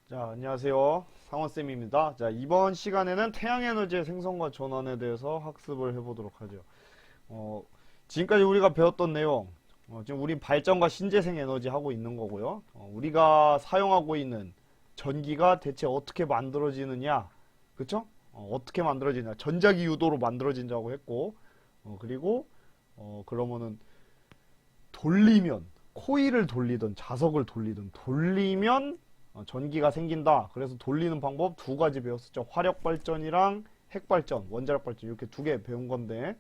자, 안녕하세요. 상원쌤입니다. 자, 이번 시간에는 태양에너지의 생성과 전환에 대해서 학습을 해보도록 하죠. 어, 지금까지 우리가 배웠던 내용, 지금 우리 발전과 신재생 에너지 하고 있는 거고요. 우리가 사용하고 있는 전기가 대체 어떻게 만들어지느냐, 그쵸? 어떻게 만들어지냐, 전자기 유도로 만들어진다고 했고, 그리고, 그러면은 돌리면, 코일을 돌리든 자석을 돌리든 돌리면 전기가 생긴다. 그래서 돌리는 방법 두 가지 배웠었죠. 화력 발전이랑 핵 발전, 원자력 발전 이렇게 두 개 배운 건데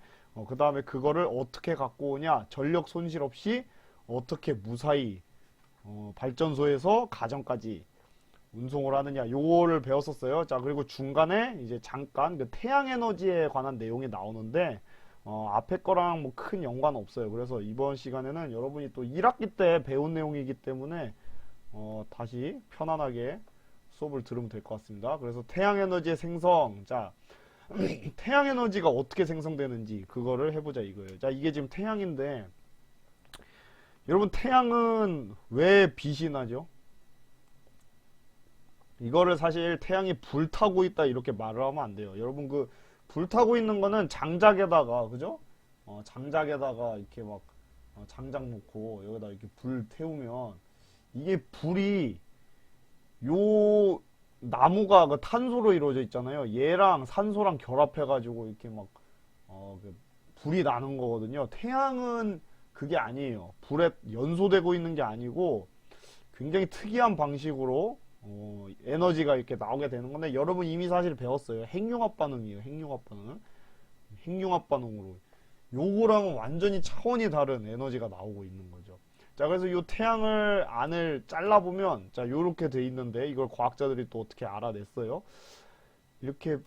그 다음에 그거를 어떻게 갖고 오냐, 전력 손실 없이 어떻게 무사히 발전소에서 가정까지 운송을 하느냐, 요거를 배웠었어요. 자, 그리고 중간에 이제 잠깐 그 태양 에너지에 관한 내용이 나오는데 앞에 거랑 뭐 큰 연관 없어요. 그래서 이번 시간에는 여러분이 또 1학기 때 배운 내용이기 때문에 다시 편안하게 수업을 들으면 될 것 같습니다. 그래서 태양 에너지의 생성, 자, 태양 에너지가 어떻게 생성되는지 그거를 해보자 이거예요. 자, 이게 지금 태양인데, 여러분 태양은 왜 빛이 나죠? 이거를 사실 태양이 불타고 있다 이렇게 말을 하면 안 돼요. 여러분 그 불타고 있는 거는 장작에다가, 그죠? 장작에다가 이렇게 막 장작 놓고 여기다 이렇게 불 태우면 이게 불이 요 나무가 그 탄소로 이루어져 있잖아요. 얘랑 산소랑 결합해가지고 이렇게 막 그 불이 나는 거거든요. 태양은 그게 아니에요. 불에 연소되고 있는 게 아니고 굉장히 특이한 방식으로 에너지가 이렇게 나오게 되는 건데 여러분 이미 사실 배웠어요. 핵융합 반응이에요. 핵융합 반응. 핵융합 반응으로 요거랑은 완전히 차원이 다른 에너지가 나오고 있는 거죠. 자, 그래서 이 태양을 안을 잘라보면, 자, 요렇게 돼 있는데, 이걸 과학자들이 또 어떻게 알아냈어요? 이렇게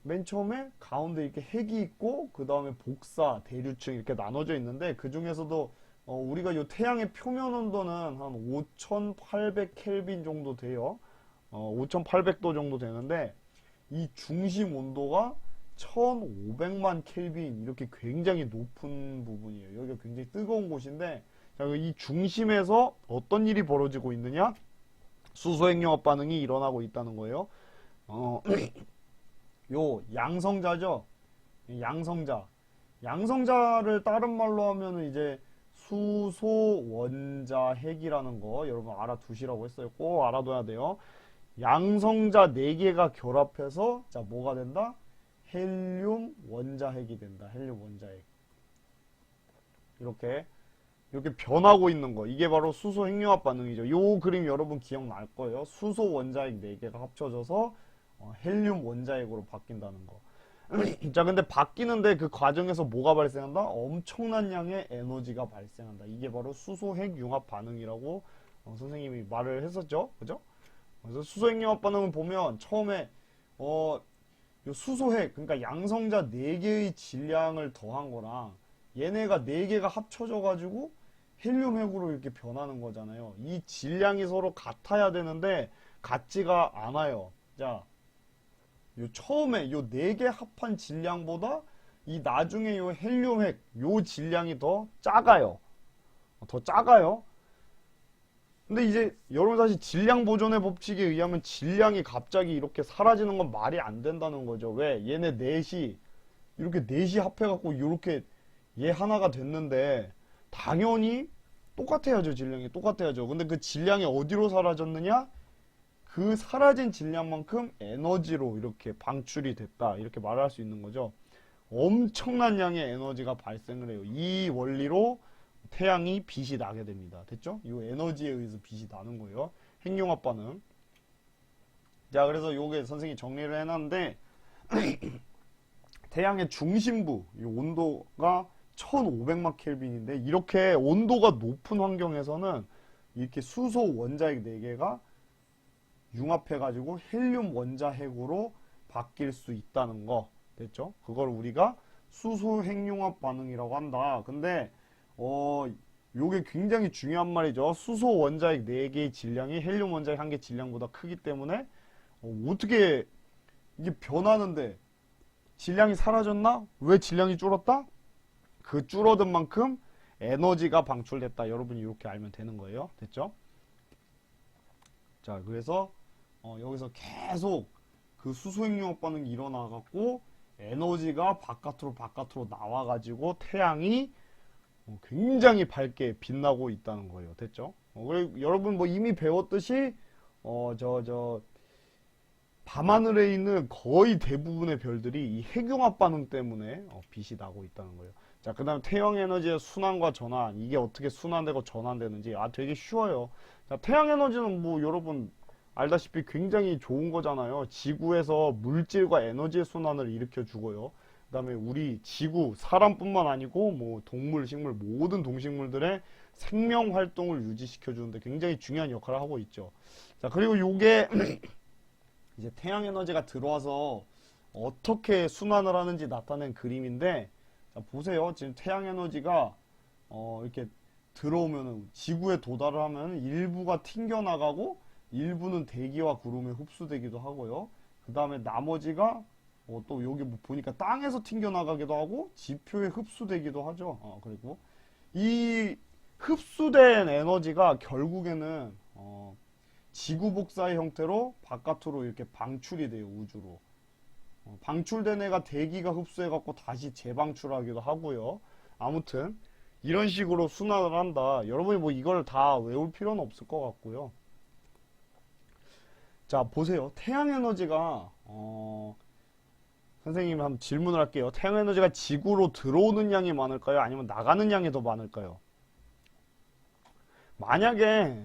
맨 처음에 가운데 이렇게 핵이 있고, 그 다음에 복사, 대류층 이렇게 나눠져 있는데, 그 중에서도, 우리가 이 태양의 표면 온도는 한 5800 켈빈 정도 돼요. 5800도 정도 되는데, 이 중심 온도가 1500만 켈빈, 이렇게 굉장히 높은 부분이에요. 여기가 굉장히 뜨거운 곳인데, 자, 이 중심에서 어떤 일이 벌어지고 있느냐? 수소핵융합 반응이 일어나고 있다는 거예요. 어, 요 양성자죠. 양성자. 양성자를 다른 말로 하면은 이제 수소 원자 핵이라는 거 여러분 알아두시라고 했어요. 꼭 알아둬야 돼요. 양성자 4개가 결합해서 자 뭐가 된다? 헬륨 원자핵이 된다. 헬륨 원자핵. 이렇게 변하고 있는 거. 이게 바로 수소 핵융합 반응이죠. 요 그림 여러분 기억날 거예요. 수소 원자핵 4개가 합쳐져서 헬륨 원자핵으로 바뀐다는 거. 자, 근데 바뀌는데 그 과정에서 뭐가 발생한다? 엄청난 양의 에너지가 발생한다. 이게 바로 수소 핵융합 반응이라고 선생님이 말을 했었죠. 그죠? 그래서 수소 핵융합 반응을 보면 처음에 요 수소핵, 그러니까 양성자 4개의 질량을 더한 거랑 얘네가 4개가 합쳐져 가지고 헬륨 핵으로 이렇게 변하는 거잖아요. 이 질량이 서로 같아야 되는데 같지가 않아요. 자, 요 처음에 요 4개 합한 질량보다 이 나중에 요 헬륨 핵, 요 질량이 더 작아요. 더 작아요. 근데 이제 여러분 사실 질량 보존의 법칙에 의하면 질량이 갑자기 이렇게 사라지는 건 말이 안 된다는 거죠. 왜? 얘네 넷이 이렇게 넷이 합해갖고 이렇게 얘 하나가 됐는데 당연히 똑같아야죠. 질량이 똑같아야죠. 근데 그 질량이 어디로 사라졌느냐? 그 사라진 질량만큼 에너지로 이렇게 방출이 됐다. 이렇게 말할 수 있는 거죠. 엄청난 양의 에너지가 발생을 해요. 이 원리로 태양이 빛이 나게 됩니다. 됐죠? 이 에너지에 의해서 빛이 나는 거예요. 핵융합 반응. 자, 그래서 요게 선생님이 정리를 해놨는데 태양의 중심부 이 온도가 1500만 켈빈인데 이렇게 온도가 높은 환경에서는 이렇게 수소 원자핵 4개가 융합해가지고 헬륨 원자핵으로 바뀔 수 있다는 거 됐죠? 그걸 우리가 수소 핵융합 반응이라고 한다. 근데 요게 굉장히 중요한 말이죠. 수소 원자핵 4개의 질량이 헬륨 원자핵 1개 질량보다 크기 때문에 어떻게 이게 변하는데 질량이 사라졌나? 왜 질량이 줄었다? 그 줄어든 만큼 에너지가 방출됐다. 여러분이 이렇게 알면 되는 거예요. 됐죠? 자, 그래서 여기서 계속 그 수소핵융합 반응이 일어나갖고 에너지가 바깥으로 나와가지고 태양이 굉장히 밝게 빛나고 있다는 거예요. 됐죠? 그리고 여러분 뭐 이미 배웠듯이 밤하늘에 있는 거의 대부분의 별들이 이 핵융합 반응 때문에 빛이 나고 있다는 거예요. 자, 그 다음 태양 에너지의 순환과 전환. 이게 어떻게 순환되고 전환되는지. 되게 쉬워요. 자, 태양 에너지는 뭐 여러분 알다시피 굉장히 좋은 거잖아요. 지구에서 물질과 에너지의 순환을 일으켜 주고요. 그 다음에 우리 지구, 사람뿐만 아니고 뭐 동물, 식물, 모든 동식물들의 생명 활동을 유지시켜 주는데 굉장히 중요한 역할을 하고 있죠. 자, 그리고 요게 이제 태양 에너지가 들어와서 어떻게 순환을 하는지 나타낸 그림인데, 자, 보세요. 지금 태양 에너지가 이렇게 들어오면은 지구에 도달을 하면 일부가 튕겨나가고 일부는 대기와 구름에 흡수되기도 하고요. 그 다음에 나머지가 또 여기 뭐 보니까 땅에서 튕겨나가기도 하고 지표에 흡수되기도 하죠. 그리고 이 흡수된 에너지가 결국에는 지구 복사의 형태로 바깥으로 이렇게 방출이 돼요. 우주로. 방출된 애가 대기가 흡수해갖고 다시 재방출하기도 하고요. 아무튼 이런 식으로 순환을 한다. 여러분이 뭐 이걸 다 외울 필요는 없을 것 같고요. 자, 보세요. 태양 에너지가 선생님이 한번 질문을 할게요. 태양 에너지가 지구로 들어오는 양이 많을까요? 아니면 나가는 양이 더 많을까요? 만약에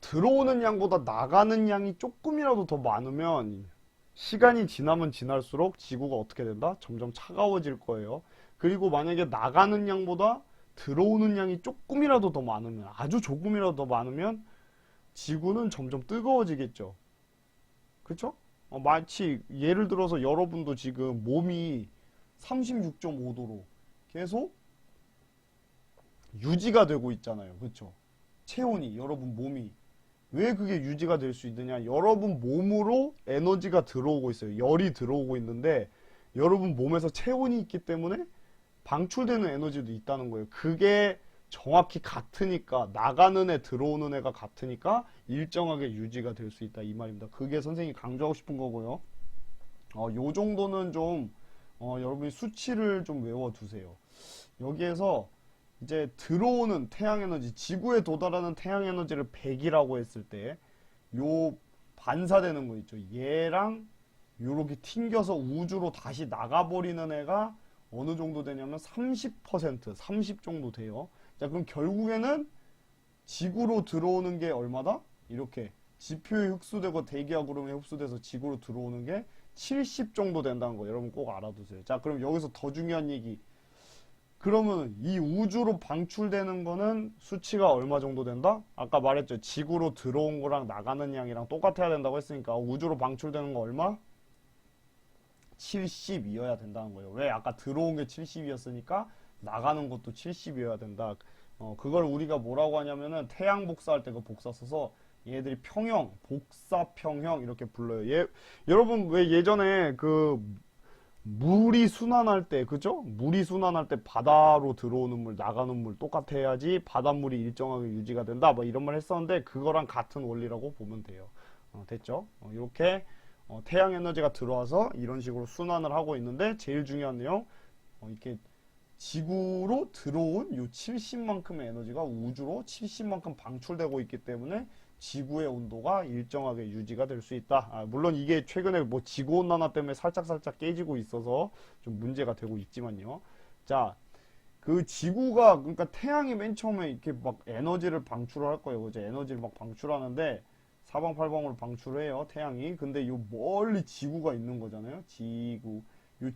들어오는 양보다 나가는 양이 조금이라도 더 많으면 시간이 지나면 지날수록 지구가 어떻게 된다? 점점 차가워질 거예요. 그리고 만약에 나가는 양보다 들어오는 양이 조금이라도 더 많으면, 아주 조금이라도 더 많으면 지구는 점점 뜨거워지겠죠. 그쵸? 마치 예를 들어서 여러분도 지금 몸이 36.5도로 계속 유지가 되고 있잖아요. 그쵸? 체온이, 여러분 몸이. 왜 그게 유지가 될 수 있느냐? 여러분 몸으로 에너지가 들어오고 있어요. 열이 들어오고 있는데 여러분 몸에서 체온이 있기 때문에 방출되는 에너지도 있다는 거예요. 그게 정확히 같으니까, 나가는 애 들어오는 애가 같으니까 일정하게 유지가 될 수 있다 이 말입니다. 그게 선생님이 강조하고 싶은 거고요. 요 정도는 좀 여러분이 수치를 좀 외워두세요. 여기에서 이제 들어오는 태양 에너지, 지구에 도달하는 태양 에너지를 100이라고 했을 때 요 반사되는 거 있죠. 얘랑 요렇게 튕겨서 우주로 다시 나가버리는 애가 어느 정도 되냐면 30%, 30 정도 돼요. 자, 그럼 결국에는 지구로 들어오는 게 얼마다? 이렇게 지표에 흡수되고 대기와 구름에 흡수돼서 지구로 들어오는 게 70 정도 된다는 거 여러분 꼭 알아두세요. 자, 그럼 여기서 더 중요한 얘기. 그러면 이 우주로 방출되는 거는 수치가 얼마 정도 된다? 아까 말했죠. 지구로 들어온 거랑 나가는 양이랑 똑같아야 된다고 했으니까 우주로 방출되는 거 얼마? 70이어야 된다는 거예요. 왜? 아까 들어온 게 70이었으니까 나가는 것도 70이어야 된다. 그걸 우리가 뭐라고 하냐면은 태양 복사할 때 그 복사 써서 얘들이 평형, 복사평형 이렇게 불러요. 여러분 왜 예전에 그 물이 순환할 때, 그죠? 물이 순환할 때 바다로 들어오는 물, 나가는 물 똑같아야지 바닷물이 일정하게 유지가 된다. 뭐 이런 말 했었는데 그거랑 같은 원리라고 보면 돼요. 됐죠? 이렇게 태양 에너지가 들어와서 이런 식으로 순환을 하고 있는데 제일 중요한 내용, 이렇게 지구로 들어온 요 70만큼의 에너지가 우주로 70만큼 방출되고 있기 때문에 지구의 온도가 일정하게 유지가 될 수 있다. 물론 이게 최근에 뭐 지구온난화 때문에 살짝 깨지고 있어서 좀 문제가 되고 있지만요. 자, 그 지구가, 그러니까 태양이 맨 처음에 이렇게 막 에너지를 방출을 할 거예요. 그죠? 에너지를 막 방출하는데 사방팔방으로 방출해요. 태양이. 근데 요 멀리 지구가 있는 거잖아요. 지구. 요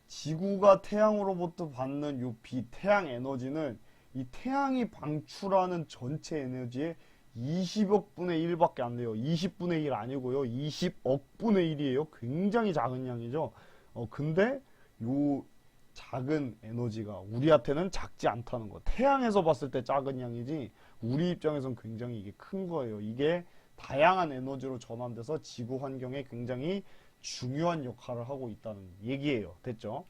지구가 태양으로부터 받는 요 빛, 태양 에너지는 이 태양이 방출하는 전체 에너지의 20억 분의 1밖에 안 돼요. 20분의 1 아니고요. 20억 분의 1이에요. 굉장히 작은 양이죠. 근데 요 작은 에너지가 우리한테는 작지 않다는 거. 태양에서 봤을 때 작은 양이지 우리 입장에선 굉장히 이게 큰 거예요. 이게 다양한 에너지로 전환돼서 지구 환경에 굉장히 중요한 역할을 하고 있다는 얘기예요. 됐죠?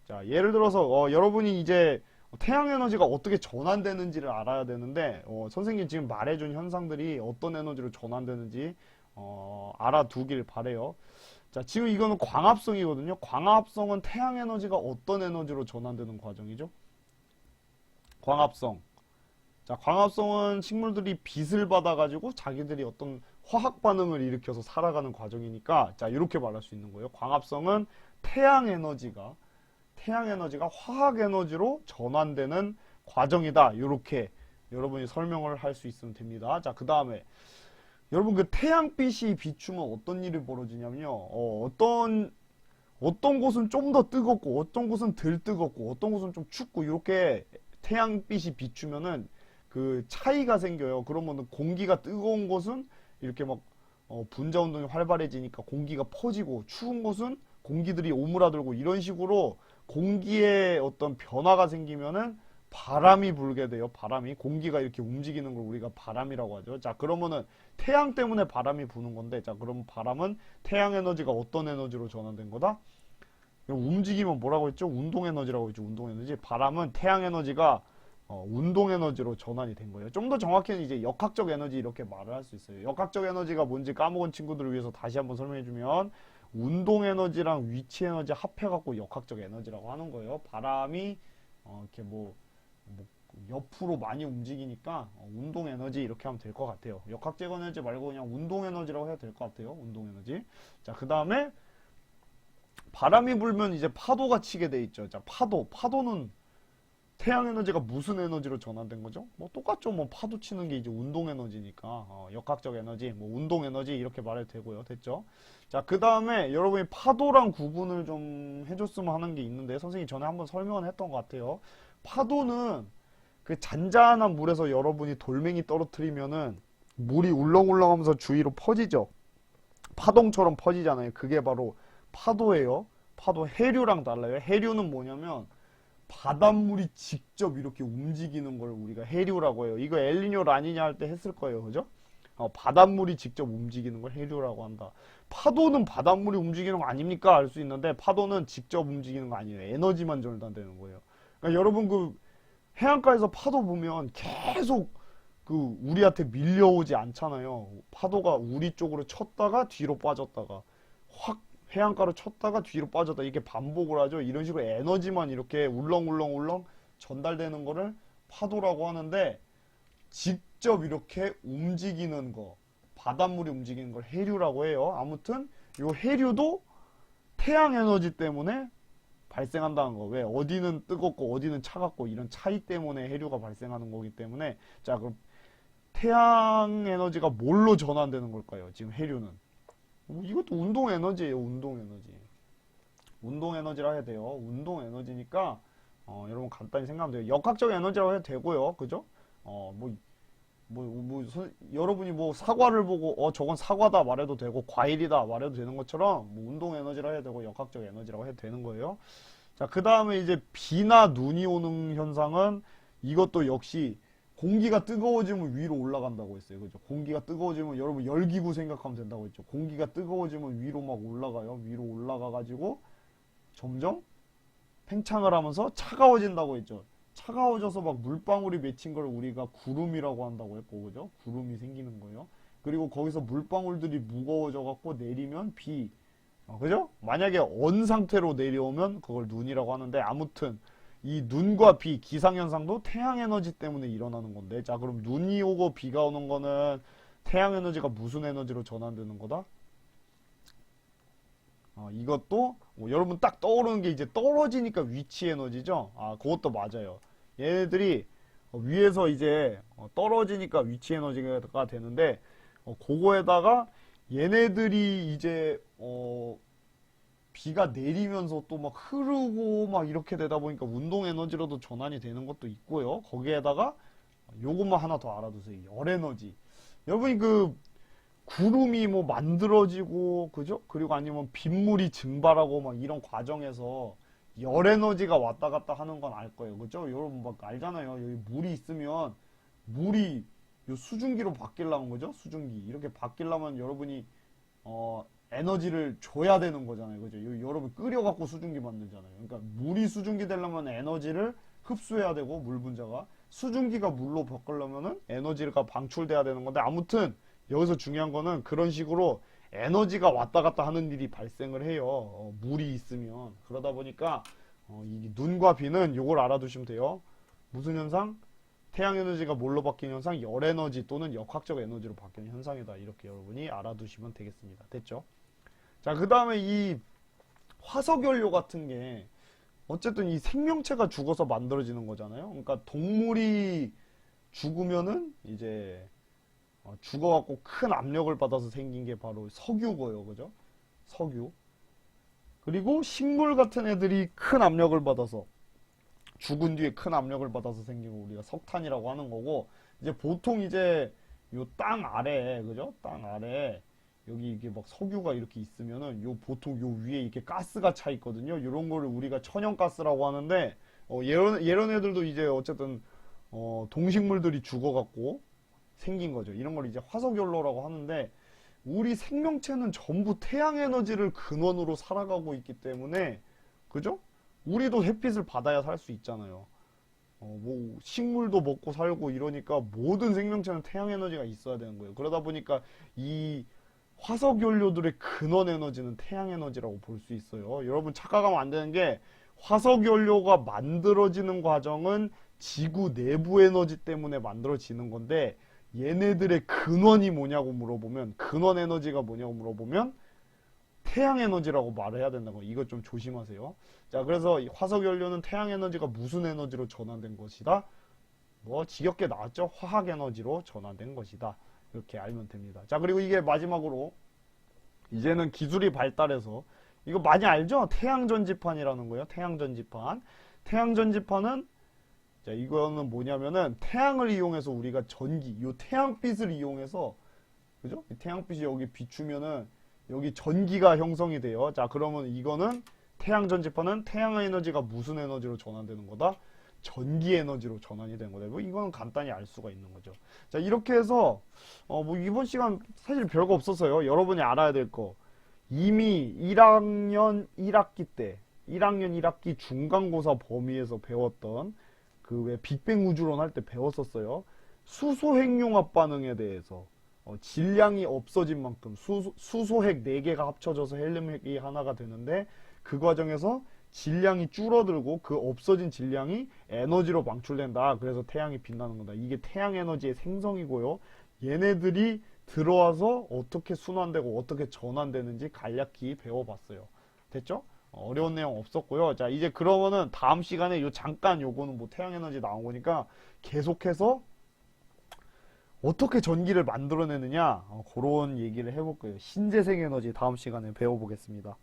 자, 예를 들어서 여러분이 이제 태양 에너지가 어떻게 전환되는지를 알아야 되는데, 선생님 지금 말해준 현상들이 어떤 에너지로 전환되는지 알아두길 바래요. 자, 지금 이거는 광합성이거든요. 광합성은 태양 에너지가 어떤 에너지로 전환되는 과정이죠? 광합성. 자, 광합성은 식물들이 빛을 받아가지고 자기들이 어떤 화학 반응을 일으켜서 살아가는 과정이니까, 자, 이렇게 말할 수 있는 거예요. 광합성은 태양 에너지가 화학 에너지로 전환되는 과정이다. 이렇게 여러분이 설명을 할 수 있으면 됩니다. 자, 그 다음에 여러분 그 태양빛이 비추면 어떤 일이 벌어지냐면요. 어떤 곳은 좀 더 뜨겁고 어떤 곳은 덜 뜨겁고 어떤 곳은 좀 춥고 이렇게 태양빛이 비추면은 그 차이가 생겨요. 그러면 공기가 뜨거운 곳은 이렇게 막 분자 운동이 활발해지니까 공기가 퍼지고 추운 곳은 공기들이 오므라들고 이런 식으로 공기에 어떤 변화가 생기면은 바람이 불게 돼요. 바람이 공기가 이렇게 움직이는 걸 우리가 바람이라고 하죠. 자, 그러면은 태양 때문에 바람이 부는 건데, 자, 그럼 바람은 태양 에너지가 어떤 에너지로 전환된 거다? 움직이면 뭐라고 했죠? 운동 에너지라고 했죠. 운동 에너지. 바람은 태양 에너지가 운동 에너지로 전환이 된 거예요. 좀 더 정확히는 이제 역학적 에너지 이렇게 말을 할 수 있어요. 역학적 에너지가 뭔지 까먹은 친구들을 위해서 다시 한번 설명해 주면, 운동 에너지랑 위치 에너지 합해갖고 역학적 에너지라고 하는 거예요. 바람이 이렇게 뭐 옆으로 많이 움직이니까 운동 에너지 이렇게 하면 될 것 같아요. 역학적 에너지 말고 그냥 운동 에너지라고 해야 될 것 같아요. 운동 에너지. 자, 그 다음에 바람이 불면 이제 파도가 치게 돼 있죠. 자, 파도는 태양 에너지가 무슨 에너지로 전환된 거죠? 뭐 똑같죠. 뭐 파도 치는 게 이제 운동 에너지니까 역학적 에너지, 뭐 운동 에너지 이렇게 말해도 되고요. 됐죠? 자, 그 다음에 여러분이 파도랑 구분을 좀 해줬으면 하는 게 있는데, 선생님이 전에 한번 설명을 했던 것 같아요. 파도는 그 잔잔한 물에서 여러분이 돌멩이 떨어뜨리면은 물이 울렁울렁하면서 주위로 퍼지죠. 파동처럼 퍼지잖아요. 그게 바로 파도예요. 파도. 해류랑 달라요. 해류는 뭐냐면 바닷물이 직접 이렇게 움직이는 걸 우리가 해류라고 해요. 이거 엘니뇨 라니냐 할 때 했을 거예요. 그죠? 바닷물이 직접 움직이는 걸 해류라고 한다. 파도는 바닷물이 움직이는 거 아닙니까? 알 수 있는데, 파도는 직접 움직이는 거 아니에요. 에너지만 전달되는 거예요. 그러니까 여러분 그 해안가에서 파도 보면 계속 그 우리한테 밀려오지 않잖아요. 파도가 우리 쪽으로 쳤다가 뒤로 빠졌다가 확 해안가로 쳤다가 뒤로 빠졌다, 이렇게 반복을 하죠. 이런 식으로 에너지만 이렇게 울렁울렁울렁 전달되는 거를 파도라고 하는데, 직접 이렇게 움직이는 거, 바닷물이 움직이는 걸 해류라고 해요. 아무튼 이 해류도 태양 에너지 때문에 발생한다는 거. 왜? 어디는 뜨겁고 어디는 차갑고 이런 차이 때문에 해류가 발생하는 거기 때문에, 자, 그럼 태양 에너지가 뭘로 전환되는 걸까요? 지금 해류는 이것도 운동 에너지예요. 운동 에너지. 운동 에너지라 해야 돼요. 운동 에너지니까 여러분 간단히 생각하면 돼요. 역학적 에너지라고 해도 되고요. 그죠? 여러분이 뭐 사과를 보고 저건 사과다 말해도 되고 과일이다 말해도 되는 것처럼, 뭐 운동 에너지라 해야 되고 역학적 에너지라고 해도 되는 거예요. 자, 그 다음에 이제 비나 눈이 오는 현상은 이것도 역시 공기가 뜨거워지면 위로 올라간다고 했어요. 그죠? 공기가 뜨거워지면, 여러분 열기구 생각하면 된다고 했죠. 공기가 뜨거워지면 위로 막 올라가요. 위로 올라가가지고 점점 팽창을 하면서 차가워진다고 했죠. 차가워져서 막 물방울이 맺힌 걸 우리가 구름이라고 한다고 했고, 그죠? 구름이 생기는 거예요. 그리고 거기서 물방울들이 무거워져 갖고 내리면 비. 그죠? 만약에 언 상태로 내려오면 그걸 눈이라고 하는데, 아무튼 이 눈과 비, 기상현상도 태양 에너지 때문에 일어나는 건데, 자, 그럼 눈이 오고 비가 오는 거는 태양 에너지가 무슨 에너지로 전환되는 거다? 이것도 여러분 딱 떠오르는 게 이제 떨어지니까 위치 에너지죠. 그것도 맞아요. 얘네들이 위에서 이제 떨어지니까 위치 에너지가 되는데, 그거에다가 얘네들이 이제 비가 내리면서 또 막 흐르고 막 이렇게 되다 보니까 운동 에너지로도 전환이 되는 것도 있고요. 거기에다가 요것만 하나 더 알아두세요. 열 에너지. 여러분이 그 구름이 뭐 만들어지고, 그죠? 그리고 아니면 빗물이 증발하고 막 이런 과정에서 열 에너지가 왔다 갔다 하는 건 알 거예요. 그죠? 여러분 막 알잖아요. 여기 물이 있으면 물이 요 수증기로 바뀌려면, 거죠? 수증기. 이렇게 바뀌려면 여러분이 에너지를 줘야 되는 거잖아요. 그죠? 여러분 끓여갖고 수증기 만들잖아요. 그러니까 물이 수증기 되려면 에너지를 흡수해야 되고 물 분자가 수증기가 물로 바꾸려면은 에너지가 방출돼야 되는 건데 아무튼 여기서 중요한 거는 그런 식으로 에너지가 왔다 갔다 하는 일이 발생을 해요. 물이 있으면 그러다 보니까 이 눈과 비는 요걸 알아두시면 돼요. 무슨 현상? 태양 에너지가 뭘로 바뀌는 현상? 열 에너지 또는 역학적 에너지로 바뀌는 현상이다. 이렇게 여러분이 알아두시면 되겠습니다. 됐죠? 자, 그 다음에 이 화석연료 같은 게 어쨌든 이 생명체가 죽어서 만들어지는 거잖아요. 그러니까 동물이 죽으면은 이제 죽어갖고 큰 압력을 받아서 생긴 게 바로 석유고요. 그죠? 석유. 그리고 식물 같은 애들이 큰 압력을 받아서 죽은 뒤에 큰 압력을 받아서 생긴 거 우리가 석탄이라고 하는 거고 이제 보통 이제 요 땅 아래에 그죠? 땅 아래에 여기 이게 막 석유가 이렇게 있으면은 요 보통 요 위에 이렇게 가스가 차 있거든요. 요런 거를 우리가 천연가스라고 하는데 이런 애들도 이제 어쨌든 동식물들이 죽어갖고 생긴 거죠. 이런 걸 이제 화석연료라고 하는데 우리 생명체는 전부 태양 에너지를 근원으로 살아가고 있기 때문에 그죠? 우리도 햇빛을 받아야 살 수 있잖아요. 뭐 식물도 먹고 살고 이러니까 모든 생명체는 태양 에너지가 있어야 되는 거예요. 그러다 보니까 이 화석연료들의 근원 에너지는 태양 에너지라고 볼 수 있어요. 여러분 착각하면 안 되는 게 화석연료가 만들어지는 과정은 지구 내부 에너지 때문에 만들어지는 건데 얘네들의 근원이 뭐냐고 물어보면 근원 에너지가 뭐냐고 물어보면 태양 에너지라고 말을 해야 된다는 거. 이거 좀 조심하세요. 자, 그래서 이 화석연료는 태양 에너지가 무슨 에너지로 전환된 것이다? 뭐 지겹게 나왔죠? 화학 에너지로 전환된 것이다. 이렇게 알면 됩니다. 자, 그리고 이게 마지막으로 이제는 기술이 발달해서 이거 많이 알죠? 태양전지판이라는 거예요. 태양전지판. 태양전지판은 자, 이거는 뭐냐면은 태양을 이용해서 우리가 전기, 요 태양빛을 이용해서 그죠? 태양빛이 여기 비추면은 여기 전기가 형성이 돼요. 자, 그러면 이거는 태양전지판은 태양 에너지가 무슨 에너지로 전환되는 거다? 전기 에너지로 전환이 되는 거다. 뭐 이거는 간단히 알 수가 있는 거죠. 자, 이렇게 해서 뭐 이번 시간 사실 별거 없었어요. 여러분이 알아야 될 거. 이미 1학년 1학기 때 1학년 1학기 중간고사 범위에서 배웠던 그 왜 빅뱅 우주론 할 때 배웠었어요. 수소핵융합 반응에 대해서 질량이 없어진 만큼 수소핵 4개가 합쳐져서 헬륨핵이 하나가 되는데 그 과정에서 질량이 줄어들고 그 없어진 질량이 에너지로 방출된다. 그래서 태양이 빛나는 거다. 이게 태양 에너지의 생성이고요. 얘네들이 들어와서 어떻게 순환되고 어떻게 전환되는지 간략히 배워봤어요. 됐죠? 어려운 내용 없었고요. 자, 이제 그러면은 다음 시간에 잠깐 요거는 뭐 태양 에너지 나온 거니까 계속해서 어떻게 전기를 만들어내느냐 그런 얘기를 해볼 거예요. 신재생 에너지 다음 시간에 배워보겠습니다.